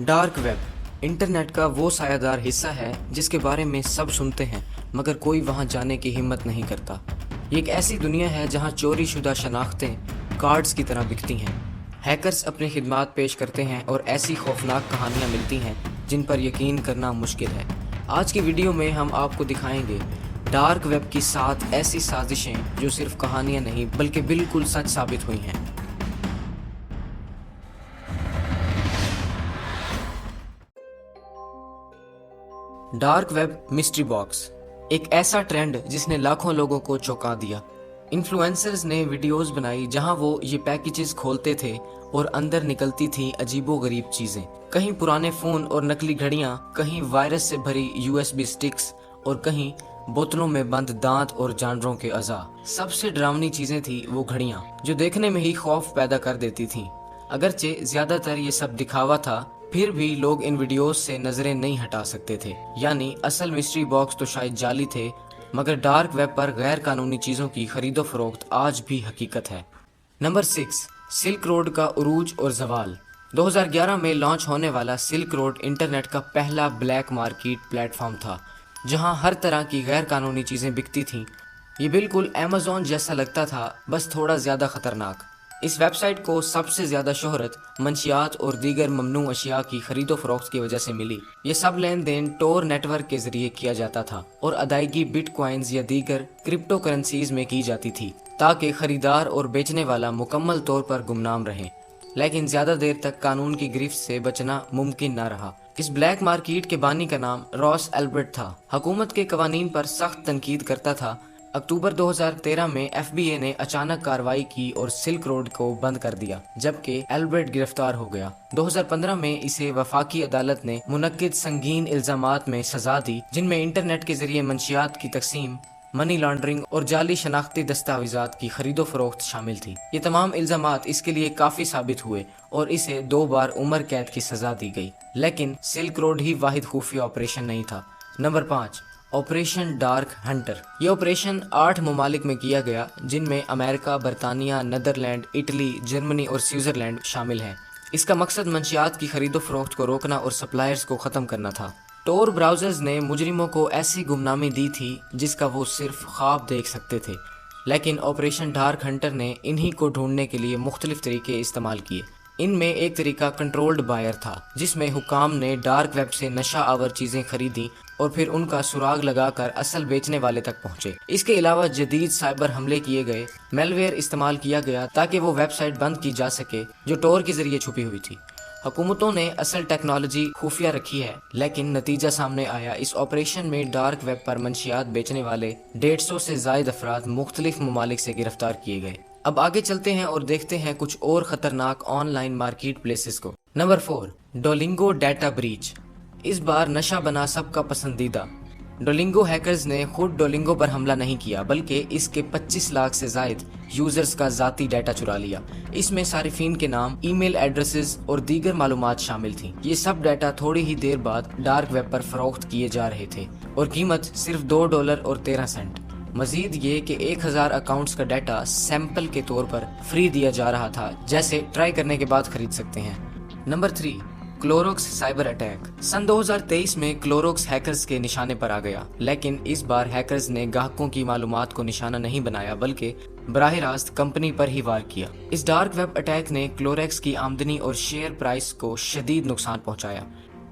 Dark web internet का वो सायादार हिस्सा है जिसके बारे में सब सुनते हैं मगर कोई वहां जाने की हिम्मत नहीं करता। ये एक ऐसी दुनिया है जहां चोरी शुदा शनाख्तें कार्ड्स की तरह बिकती हैं। हैकर्स अपनी खिदमात पेश करते हैं और ऐसी खौफनाक कहानियां मिलती हैं जिन पर यकीन करना मुश्किल है। आज की वीडियो में हम आपको दिखाएंगे डार्क वेब की 7 ऐसी साजिशें जो सिर्फ कहानियां नहीं बल्कि बिल्कुल सच साबित हुई हैं। डार्क वेब मिस्ट्री बॉक्स एक ऐसा ट्रेंड जिसने लाखों लोगों को चौंका दिया। इन्फ्लुएंसर्स ने वीडियोस बनाई जहां वो ये पैकेजेस खोलते थे और अंदर निकलती थी अजीबोगरीब चीजें। कहीं पुराने फोन और नकली घड़ियां, कहीं वायरस से भरी यूएसबी स्टिक्स और कहीं बोतलों में बंद दांत और जानवरों के अज़ा। सबसे डरावनी चीजें थी वो घड़ियां जो देखने में ही खौफ पैदा कर देती थीं। अगरचे ज्यादातर ये सब दिखावा था, फिर भी लोग इन वीडियोस से नजरें नहीं हटा सकते थे। यानी असल मिस्ट्री बॉक्स तो शायद जाली थे, मगर डार्क वेब पर गैर कानूनी चीजों की खरीदो फरोख्त आज भी हकीकत है। नंबर 6, सिल्क रोड का उरूज और जवाल। 2011 में लॉन्च होने वाला सिल्क रोड इंटरनेट का पहला ब्लैक मार्केट प्लेटफॉर्म था जहां हर तरह की गैर कानूनी चीजें बिकती थीं। ये बिल्कुल अमेज़न जैसा लगता था, बस थोड़ा ज्यादा खतरनाक। इस वेबसाइट को सबसे ज्यादा शोहरत मंशियात और दीगर ममनू अशिया की खरीदो फरोख्त की वजह से मिली। ये सब लेन देन टोर नेटवर्क के जरिए किया जाता था और अदायगी बिटकॉइंस या दीगर क्रिप्टो करेंसीज में की जाती थी ताकि खरीदार और बेचने वाला मुकम्मल तौर पर गुमनाम रहे। लेकिन ज्यादा देर तक कानून की गिरफ्त से बचना मुमकिन न रहा। इस ब्लैक मार्केट के बानी का नाम रॉस एल्बर्ट था। हुकूमत के कवानीन पर सख्त तनकीद करता था। अक्टूबर 2013 में एफबीए ने अचानक कार्रवाई की और सिल्क रोड को बंद कर दिया, जबकि एल्बर्ट गिरफ्तार हो गया। 2015 में इसे वफाकी अदालत ने मुनक्किद संगीन इल्जामात में सजा दी, जिनमें इंटरनेट के जरिए मंशियात की तकसीम, मनी लॉन्ड्रिंग और जाली शनाख्ती दस्तावेजात की खरीदो फरोख्त शामिल थी। ये तमाम इल्जामात इसके लिए काफी साबित हुए और इसे 2 बार उम्र कैद की सजा दी गई। लेकिन सिल्क रोड ही वाहिद खुफिया ऑपरेशन नहीं था। Number 5, operation dark Hunter. ये ऑपरेशन 8 ममालिक में किया गया, जिनमें अमेरिका, बरतानिया, नीदरलैंड, इटली, जर्मनी और स्विट्जरलैंड शामिल हैं। इसका मकसद मंशियात की खरीदो फरोख्त को रोकना और सप्लायर्स को ख़त्म करना था। टोर ब्राउजर्स ने मुजरिमों को ऐसी गुमनामी दी थी जिसका वो सिर्फ ख्वाब देख सकते थे। लेकिन ऑपरेशन डार्क हंटर ने इन्हीं को ढूंढने के लिए मुख्तलिफ तरीके इस्तेमाल किए। इनमें एक तरीका कंट्रोल्ड बायर था, जिसमें हुकाम ने डार्क वेब से नशा आवर चीजें खरीदी और फिर उनका सुराग लगाकर असल बेचने वाले तक पहुंचे। इसके अलावा जदीद साइबर हमले किए गए, मेलवेयर इस्तेमाल किया गया ताकि वो वेबसाइट बंद की जा सके जो टोर के जरिए छुपी हुई थी। हुकूमतों ने असल टेक्नोलॉजी खुफिया रखी है, लेकिन नतीजा सामने आया। इस ऑपरेशन में डार्क वेब पर मंशियात बेचने वाले 150 से जायद अफराद मुख्तलिफ ममालिक से गिरफ्तार किए गए। अब आगे चलते हैं और देखते हैं कुछ और खतरनाक ऑनलाइन मार्केट प्लेसेस को। Number 4, Duolingo data breach. इस बार नशा बना सबका पसंदीदा। डोलिंगो हैकर्स ने खुद डोलिंगो पर हमला नहीं किया, बल्कि इसके 25 लाख से जायद यूजर्स का जाती डाटा चुरा लिया। इसमें सारिफीन के नाम, ईमेल एड्रेसेस और दीगर मालूमात शामिल थी। ये सब डाटा थोड़ी ही देर बाद डार्क वेब पर फरोख्त किए जा रहे थे और कीमत सिर्फ $2 और 13 सेंट। मजीद ये कि 1000 अकाउंट्स का डाटा सैंपल के तौर पर फ्री दिया जा रहा था, जैसे ट्राई करने के बाद खरीद सकते हैं। Number 3, Clorox cyber attack. सन 2023 में क्लोरोक्स हैकर्स के निशाने पर आ गया, लेकिन इस बार हैकर्स ने ग्राहकों की मालूमात को निशाना नहीं बनाया बल्कि बराह रास्त कंपनी पर ही वार किया। इस डार्क वेब अटैक ने क्लोरोक्स की आमदनी और शेयर प्राइस को शदीद नुकसान पहुंचाया,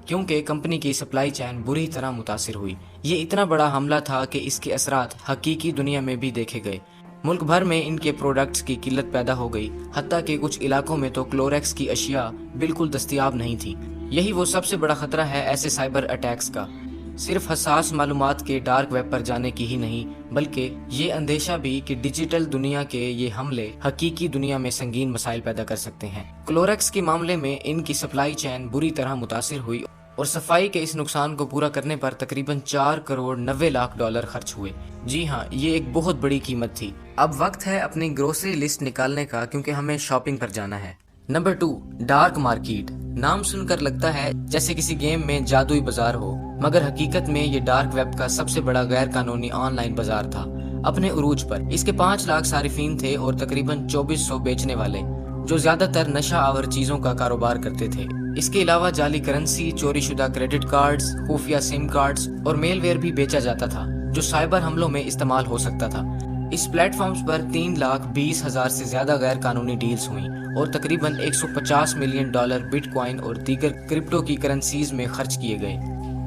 क्योंकि कंपनी की सप्लाई चेन बुरी तरह मुतासिर हुई। ये इतना बड़ा हमला था कि इसके असरात हकीकी दुनिया में भी देखे गए। मुल्क भर में इनके प्रोडक्ट्स की किल्लत पैदा हो गई, हत्ता कि कुछ इलाकों में तो क्लोरेक्स की अशिया बिल्कुल दस्तयाब नहीं थी। यही वो सबसे बड़ा खतरा है ऐसे साइबर अटैक्स का। सिर्फ हसास मालूमात के डार्क वेब पर जाने की ही नहीं, बल्कि ये अंदेशा भी कि डिजिटल दुनिया के ये हमले हकीकी दुनिया में संगीन मसाइल पैदा कर सकते हैं। क्लोरेक्स के मामले में इनकी सप्लाई चेन बुरी तरह मुतासिर हुई और सफाई के इस नुकसान को पूरा करने पर तकरीबन 4 करोड़ 90 लाख डॉलर खर्च हुए। जी हाँ, ये एक बहुत बड़ी कीमत थी। अब वक्त है अपनी ग्रोसरी लिस्ट निकालने का, क्योंकि हमें शॉपिंग पर जाना है। Number 2, dark market. नाम सुनकर लगता है जैसे किसी गेम में जादुई बाजार हो, मगर हकीकत में ये डार्क वेब का सबसे बड़ा गैर कानूनी ऑनलाइन बाजार था। अपने उरूज पर इसके 5 लाख सारिफीन थे और तकरीबन 2400 बेचने वाले, जो ज्यादातर नशा आवर चीजों का कारोबार करते थे। اس کے علاوہ جعلی کرنسی، چوری شدہ کریڈٹ کارڈز، خفیہ سم کارڈز اور میل ویئر بھی بیچا جاتا تھا جو سائبر حملوں میں استعمال ہو سکتا تھا۔ اس پلیٹ فارمز پر 3,20,000 سے زیادہ غیر قانونی ڈیلز ہوئیں اور تقریباً $150 ملین بٹ کوائن اور دیگر کرپٹو کی کرنسیز میں خرچ کیے گئے۔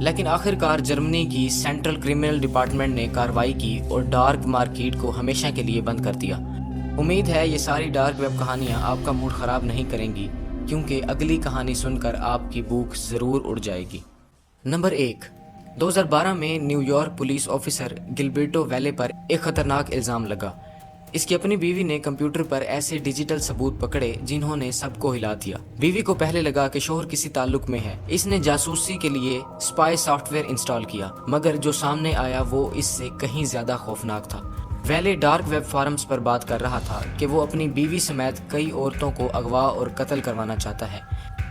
لیکن آخر کار جرمنی کی سینٹرل کرمنل ڈپارٹمنٹ نے کارروائی کی اور ڈارک مارکیٹ کو ہمیشہ کے لیے بند کر دیا۔ امید ہے یہ ساری ڈارک ویب کہانیاں آپ کا موڈ خراب نہیں کریں گی، کیونکہ اگلی کہانی سن کر آپ کی بھوک ضرور اڑ جائے گی۔ نمبر 1، 2012 میں نیو یارک پولیس آفیسر گلبرٹو ویلے پر ایک خطرناک الزام لگا۔ اس کی اپنی بیوی نے کمپیوٹر پر ایسے ڈیجیٹل ثبوت پکڑے جنہوں نے سب کو ہلا دیا۔ بیوی کو پہلے لگا کہ شوہر کسی تعلق میں ہے۔ اس نے جاسوسی کے لیے اسپائی سافٹ ویئر انسٹال کیا، مگر جو سامنے آیا وہ اس سے کہیں زیادہ خوفناک تھا۔ ویلے ڈارک ویب فارمز پر بات کر رہا تھا کہ وہ اپنی بیوی سمیت کئی عورتوں کو اغوا اور قتل کروانا چاہتا ہے۔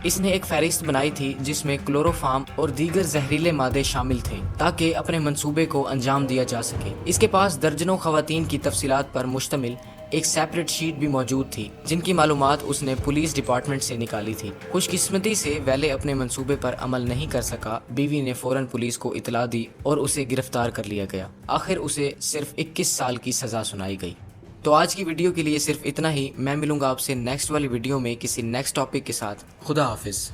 اس نے ایک فہرست بنائی تھی جس میں کلوروفارم اور دیگر زہریلے مادے شامل تھے تاکہ اپنے منصوبے کو انجام دیا جا سکے۔ اس کے پاس درجنوں خواتین کی تفصیلات پر مشتمل ایک سیپریٹ شیٹ بھی موجود تھی جن کی معلومات اس نے پولیس ڈپارٹمنٹ سے نکالی تھی۔ خوش قسمتی سے ویلے اپنے منصوبے پر عمل نہیں کر سکا۔ بیوی نے فوراً پولیس کو اطلاع دی اور اسے گرفتار کر لیا گیا۔ آخر اسے صرف 21 سال کی سزا سنائی گئی۔ تو آج کی ویڈیو کے لیے صرف اتنا ہی۔ میں ملوں گا آپ سے نیکسٹ والی ویڈیو میں کسی نیکسٹ ٹاپک کے ساتھ۔ خدا حافظ۔